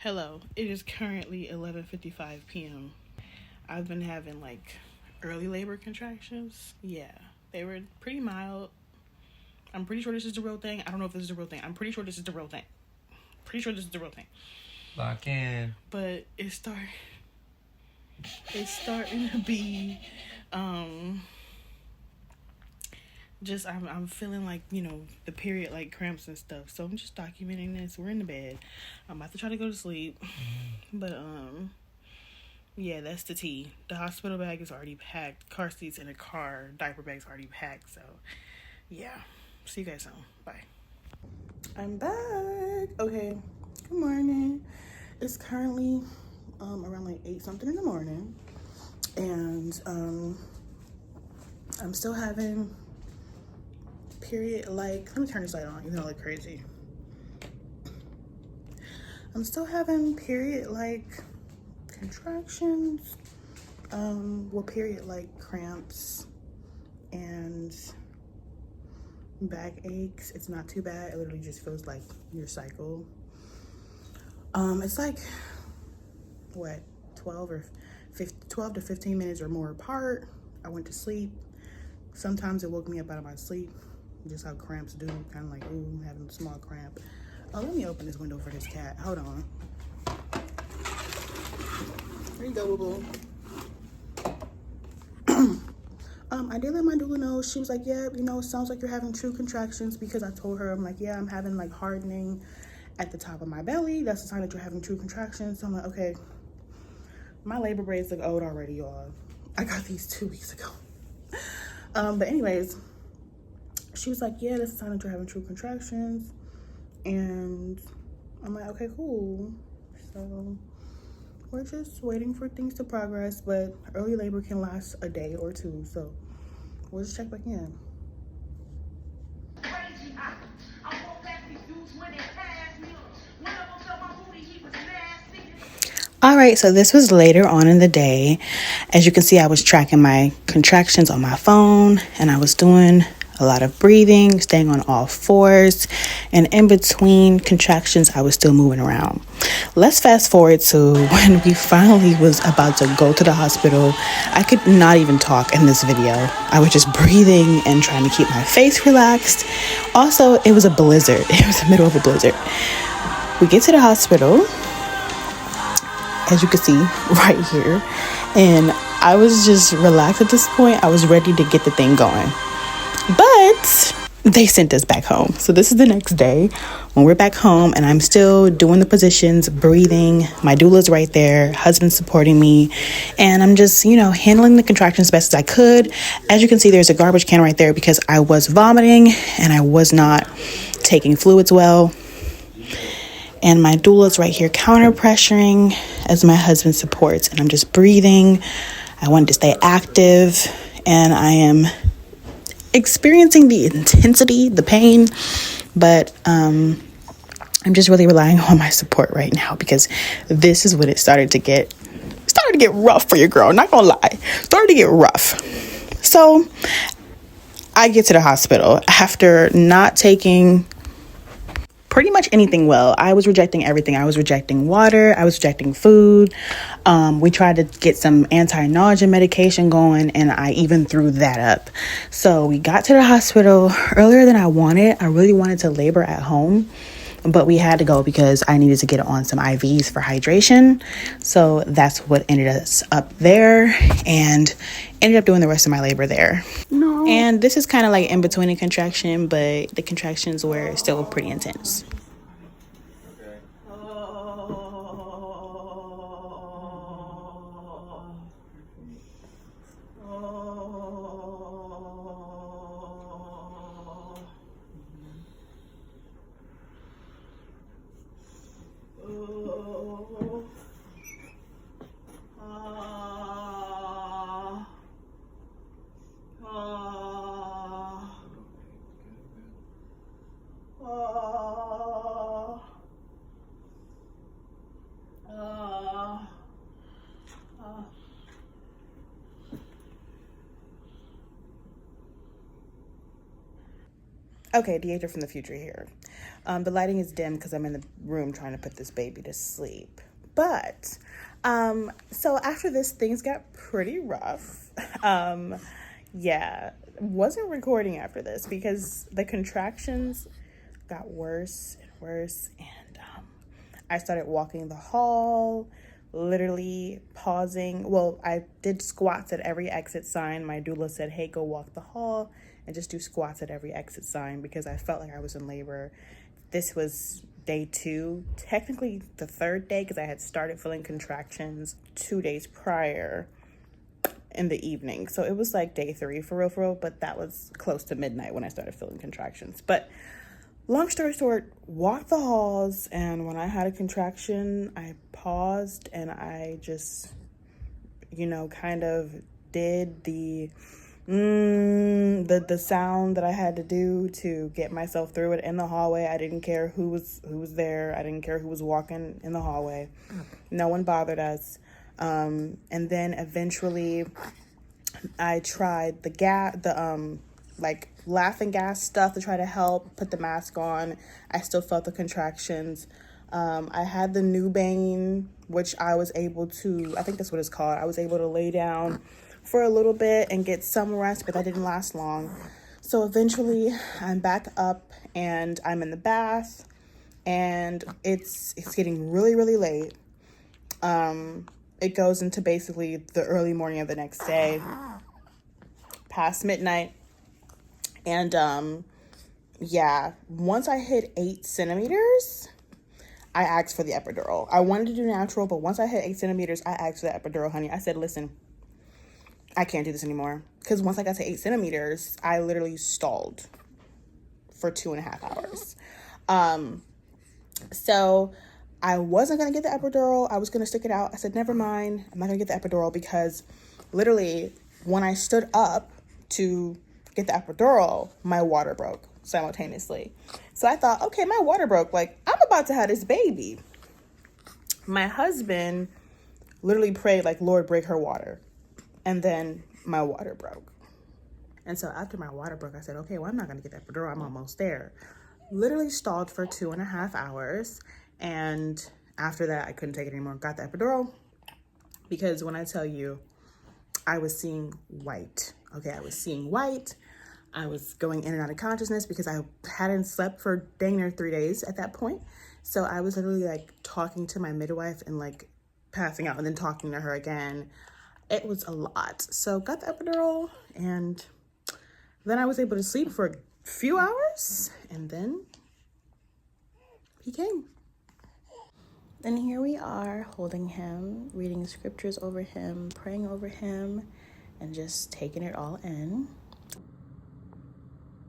Hello, it is currently 11:55 p.m. I've been having like early labor contractions. Yeah, they were pretty mild. I'm pretty sure this is the real thing. I don't know if this is the real thing. I'm pretty sure this is the real thing. Pretty sure this is the real thing. Lock in. But it's starting to be just I'm feeling like, the period like cramps and stuff. So I'm just documenting this. We're in the bed. I'm about to try to go to sleep. But yeah, that's the tea. The hospital bag is already packed. Car seats in the car. Diaper bag's already packed. So yeah. See you guys soon. Bye. I'm back. Okay. Good morning. It's currently around like 8 something in the morning. And I'm still having period like, let me turn this light on, even though I look crazy. I'm still having period like contractions, period like cramps and back aches. It's not too bad. It literally just feels like your cycle. It's like what, 12 to 15 minutes or more apart. I went to sleep. Sometimes it woke me up out of my sleep, just how cramps do, kind of like, ooh, I'm having a small cramp. Oh, let me open this window for this cat. Hold on. Here you go, boo-boo. I did let my doula know. She was like, yeah, sounds like you're having true contractions, because I told her, I'm like, yeah, I'm having like hardening at the top of my belly. That's a sign that you're having true contractions. So I'm like, okay. My labor braids look old already, y'all. I got these 2 weeks ago. But anyways, she was like, yeah, that's a sign that you're having true contractions. And I'm like, okay, cool. So we're just waiting for things to progress, but early labor can last a day or two, so we'll just check back in. All right, so this was later on in the day. As you can see, I was tracking my contractions on my phone, and I was doing a lot of breathing, staying on all fours, and in between contractions, I was still moving around. Let's fast forward to when we finally was about to go to the hospital. I could not even talk in this video. I was just breathing and trying to keep my face relaxed. Also, it was a blizzard. It was the middle of a blizzard. We get to the hospital, as you can see right here, and I was just relaxed at this point. I was ready to get the thing going, but they sent us back home. So this is the next day when we're back home, and I'm still doing the positions, breathing. My doula's right there, husband supporting me, and I'm just, handling the contractions as best as I could. As you can see, there's a garbage can right there because I was vomiting and I was not taking fluids well. And my doula's right here counter pressuring as my husband supports. And I'm just breathing. I wanted to stay active. And I am experiencing the intensity, the pain. But I'm just really relying on my support right now, because this is when it started to get rough for your girl. Not gonna lie. Started to get rough. So I get to the hospital after not taking pretty much anything well. I was rejecting everything. I was rejecting water. I was rejecting food. We tried to get some anti-nausea medication going, and I even threw that up. So we got to the hospital earlier than I wanted. I really wanted to labor at home, but we had to go because I needed to get on some IVs for hydration. So that's what ended us up there, and ended up doing the rest of my labor there. No. And this is kind of like in between a contraction, but the contractions were still pretty intense. Okay, Deidre from the future here. The lighting is dim because I'm in the room trying to put this baby to sleep. But, so after this, things got pretty rough. Yeah, wasn't recording after this because the contractions got worse and worse. And I started walking the hall, literally pausing. Well, I did squats at every exit sign. My doula said, hey, go walk the hall and just do squats at every exit sign because I felt like I was in labor. This was day 2, technically the 3rd day because I had started feeling contractions 2 days prior in the evening. So it was like day 3 for real, but that was close to midnight when I started feeling contractions. But long story short, walked the halls, and when I had a contraction, I paused and I just, kind of did the sound that I had to do to get myself through it in the hallway. I didn't care who was there. I didn't care who was walking in the hallway. No one bothered us. And then eventually I tried the laughing gas stuff to try to help, put the mask on. I still felt the contractions. I had the Nubane, which I was able to, I think that's what it's called. I was able to lay down for a little bit and get some rest, but that didn't last long. So eventually I'm back up and I'm in the bath, and it's getting really, really late. It goes into basically the early morning of the next day, past midnight. And once I hit 8 centimeters, I asked for the epidural. I wanted to do natural, but once I hit 8 centimeters, I asked for the epidural, honey. I said, listen, I can't do this anymore. Because once I got to 8 centimeters, I literally stalled for 2.5 hours. So I wasn't going to get the epidural. I was going to stick it out. I said, never mind. I'm not going to get the epidural because literally when I stood up to get the epidural, my water broke simultaneously. So I thought, okay, my water broke. Like, I'm about to have this baby. My husband literally prayed, like, Lord, break her water. And then my water broke. And so after my water broke, I said, okay, well, I'm not going to get the epidural. I'm almost there. Literally stalled for 2.5 hours. And after that, I couldn't take it anymore. Got the epidural. Because when I tell you, I was seeing white. Okay, I was seeing white. I was going in and out of consciousness because I hadn't slept for dang near 3 days at that point. So I was literally like talking to my midwife and like passing out and then talking to her again. It was a lot. So got the epidural, and then I was able to sleep for a few hours, and then he came. Then here we are holding him, reading scriptures over him, praying over him, and just taking it all in.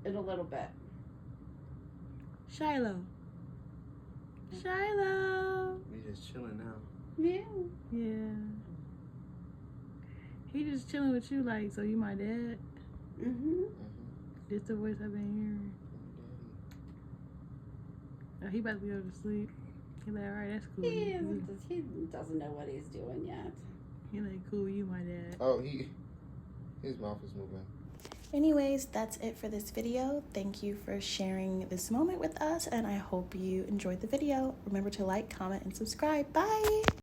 In a little bit. Shiloh. Shiloh. We just chilling now. Yeah. Yeah. He just chilling with you, like, so you my dad? Mm-hmm. This the voice I've been hearing. Oh, he about to go to sleep. He like, all right, that's cool. He doesn't know what he's doing yet. He like, cool, you my dad. Oh, his mouth is moving. Anyways, that's it for this video. Thank you for sharing this moment with us, and I hope you enjoyed the video. Remember to like, comment, and subscribe. Bye!